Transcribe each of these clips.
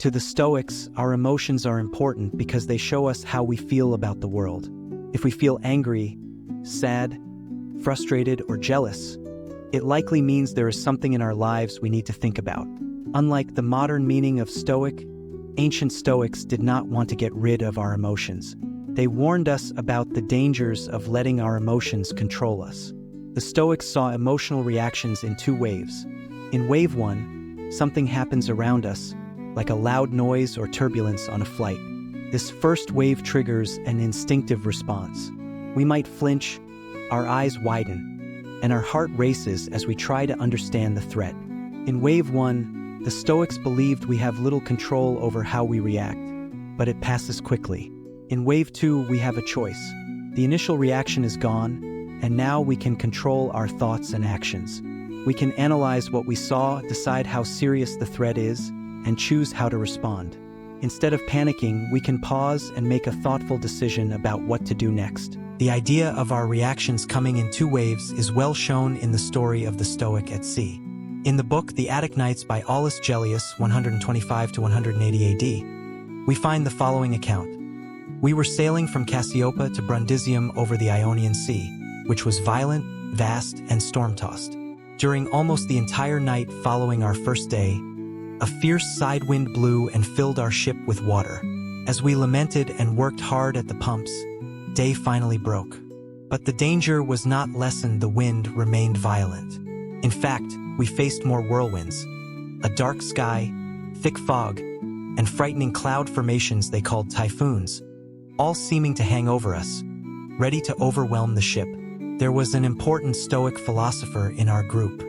To the Stoics, our emotions are important because they show us how we feel about the world. If we feel angry, sad, frustrated, or jealous, it likely means there is something in our lives we need to think about. Unlike the modern meaning of Stoic, ancient Stoics did not want to get rid of our emotions. They warned us about the dangers of letting our emotions control us. The Stoics saw emotional reactions in two waves. In wave one, something happens around us, like a loud noise or turbulence on a flight. This first wave triggers an instinctive response. We might flinch, our eyes widen, and our heart races as we try to understand the threat. In wave one, the Stoics believed we have little control over how we react, but it passes quickly. In wave two, we have a choice. The initial reaction is gone, and now we can control our thoughts and actions. We can analyze what we saw, decide how serious the threat is, and choose how to respond. Instead of panicking, we can pause and make a thoughtful decision about what to do next. The idea of our reactions coming in two waves is well shown in the story of the Stoic at sea. In the book The Attic Nights by Aulus Gellius, 125 to 180 AD, we find the following account. We were sailing from Cassiope to Brundisium over the Ionian Sea, which was violent, vast, and storm-tossed. During almost the entire night following our first day, a fierce side wind blew and filled our ship with water. As we lamented and worked hard at the pumps, day finally broke. But the danger was not lessened, the wind remained violent. In fact, we faced more whirlwinds, a dark sky, thick fog, and frightening cloud formations they called typhoons, all seeming to hang over us, ready to overwhelm the ship. There was an important Stoic philosopher in our group.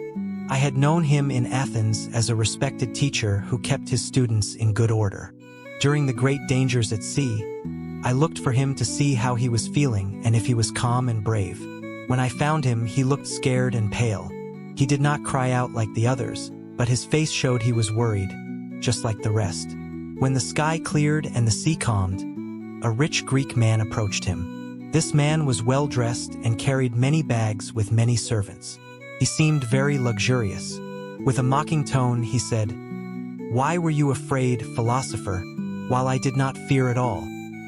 I had known him in Athens as a respected teacher who kept his students in good order. During the great dangers at sea, I looked for him to see how he was feeling and if he was calm and brave. When I found him, he looked scared and pale. He did not cry out like the others, but his face showed he was worried, just like the rest. When the sky cleared and the sea calmed, a rich Greek man approached him. This man was well-dressed and carried many bags with many servants. He seemed very luxurious. With a mocking tone, he said, "Why were you afraid, philosopher, while I did not fear at all?"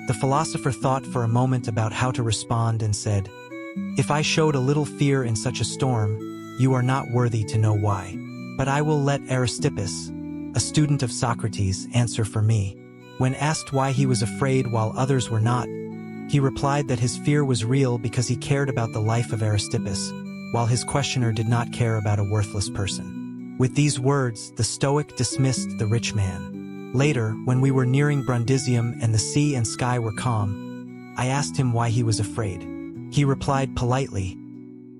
The philosopher thought for a moment about how to respond and said, "If I showed a little fear in such a storm, you are not worthy to know why. But I will let Aristippus, a student of Socrates, answer for me." When asked why he was afraid while others were not, he replied that his fear was real because he cared about the life of Aristippus, while his questioner did not care about a worthless person. With these words, the Stoic dismissed the rich man. Later, when we were nearing Brundisium and the sea and sky were calm, I asked him why he was afraid. He replied politely,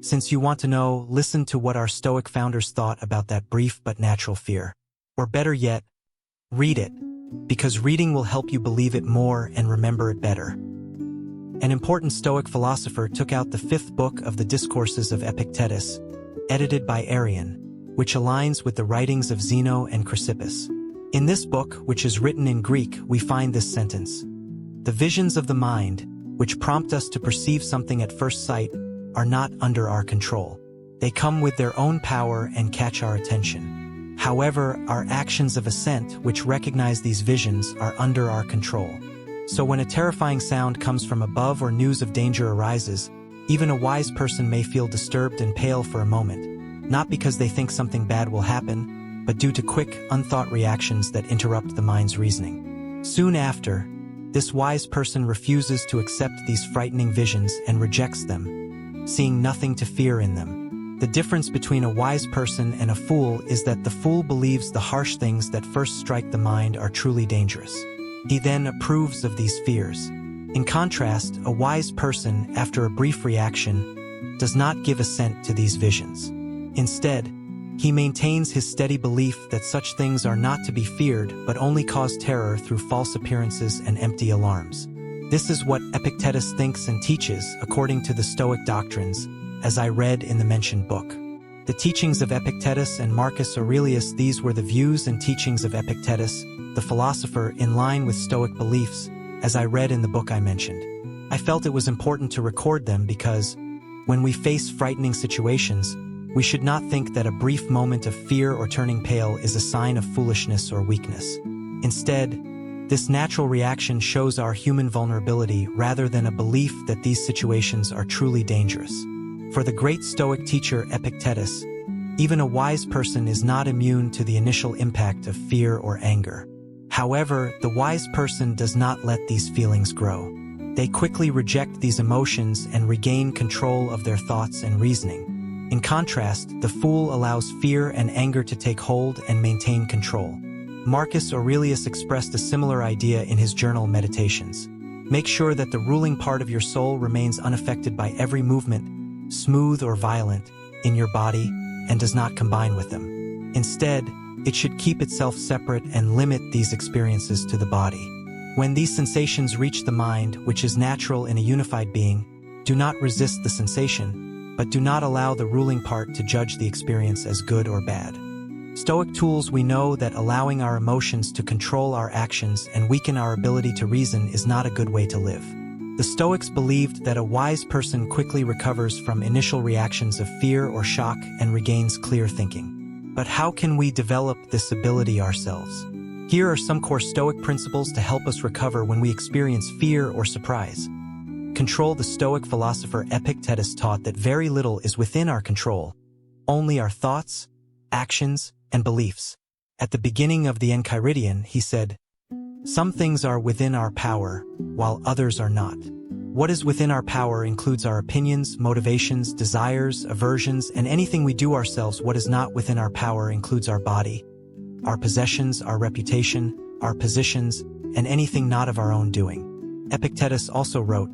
"Since you want to know, listen to what our Stoic founders thought about that brief but natural fear. Or better yet, read it, because reading will help you believe it more and remember it better." An important Stoic philosopher took out the fifth book of the Discourses of Epictetus, edited by Arrian, which aligns with the writings of Zeno and Chrysippus. In this book, which is written in Greek, we find this sentence: "The visions of the mind, which prompt us to perceive something at first sight, are not under our control. They come with their own power and catch our attention. However, our actions of assent, which recognize these visions, are under our control." So when a terrifying sound comes from above or news of danger arises, even a wise person may feel disturbed and pale for a moment, not because they think something bad will happen, but due to quick, unthought reactions that interrupt the mind's reasoning. Soon after, this wise person refuses to accept these frightening visions and rejects them, seeing nothing to fear in them. The difference between a wise person and a fool is that the fool believes the harsh things that first strike the mind are truly dangerous. He then approves of these fears. In contrast, a wise person, after a brief reaction, does not give assent to these visions. Instead, he maintains his steady belief that such things are not to be feared but only cause terror through false appearances and empty alarms. This is what Epictetus thinks and teaches according to the Stoic doctrines, as I read in the mentioned book. The teachings of Epictetus and Marcus Aurelius. These were the views and teachings of Epictetus, the philosopher, in line with Stoic beliefs, as I read in the book I mentioned. I felt it was important to record them because, when we face frightening situations, we should not think that a brief moment of fear or turning pale is a sign of foolishness or weakness. Instead, this natural reaction shows our human vulnerability rather than a belief that these situations are truly dangerous. For the great Stoic teacher Epictetus, even a wise person is not immune to the initial impact of fear or anger. However, the wise person does not let these feelings grow. They quickly reject these emotions and regain control of their thoughts and reasoning. In contrast, the fool allows fear and anger to take hold and maintain control. Marcus Aurelius expressed a similar idea in his journal Meditations. Make sure that the ruling part of your soul remains unaffected by every movement, smooth or violent, in your body and does not combine with them. Instead, it should keep itself separate and limit these experiences to the body. When these sensations reach the mind, which is natural in a unified being, do not resist the sensation, but do not allow the ruling part to judge the experience as good or bad. Stoic tools. We know that allowing our emotions to control our actions and weaken our ability to reason is not a good way to live. The Stoics believed that a wise person quickly recovers from initial reactions of fear or shock and regains clear thinking. But how can we develop this ability ourselves? Here are some core Stoic principles to help us recover when we experience fear or surprise. Control. The Stoic philosopher Epictetus taught that very little is within our control, only our thoughts, actions, and beliefs. At the beginning of the Enchiridion, he said, "Some things are within our power, while others are not." What is within our power includes our opinions, motivations, desires, aversions, and anything we do ourselves. What is not within our power includes our body, our possessions, our reputation, our positions, and anything not of our own doing. Epictetus also wrote,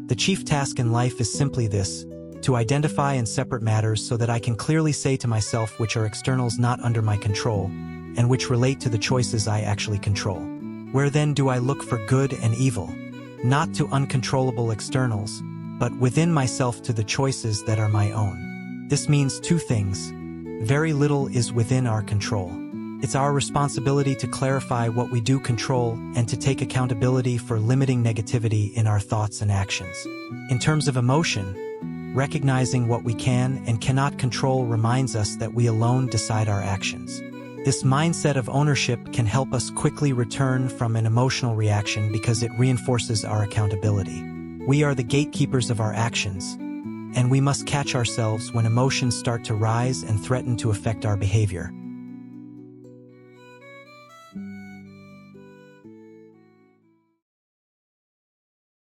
"The chief task in life is simply this, to identify and separate matters so that I can clearly say to myself which are externals not under my control, and which relate to the choices I actually control. Where then do I look for good and evil? Not to uncontrollable externals, but within myself to the choices that are my own." This means two things. Very little is within our control. It's our responsibility to clarify what we do control and to take accountability for limiting negativity in our thoughts and actions. In terms of emotion, recognizing what we can and cannot control reminds us that we alone decide our actions. This mindset of ownership can help us quickly return from an emotional reaction because it reinforces our accountability. We are the gatekeepers of our actions, and we must catch ourselves when emotions start to rise and threaten to affect our behavior.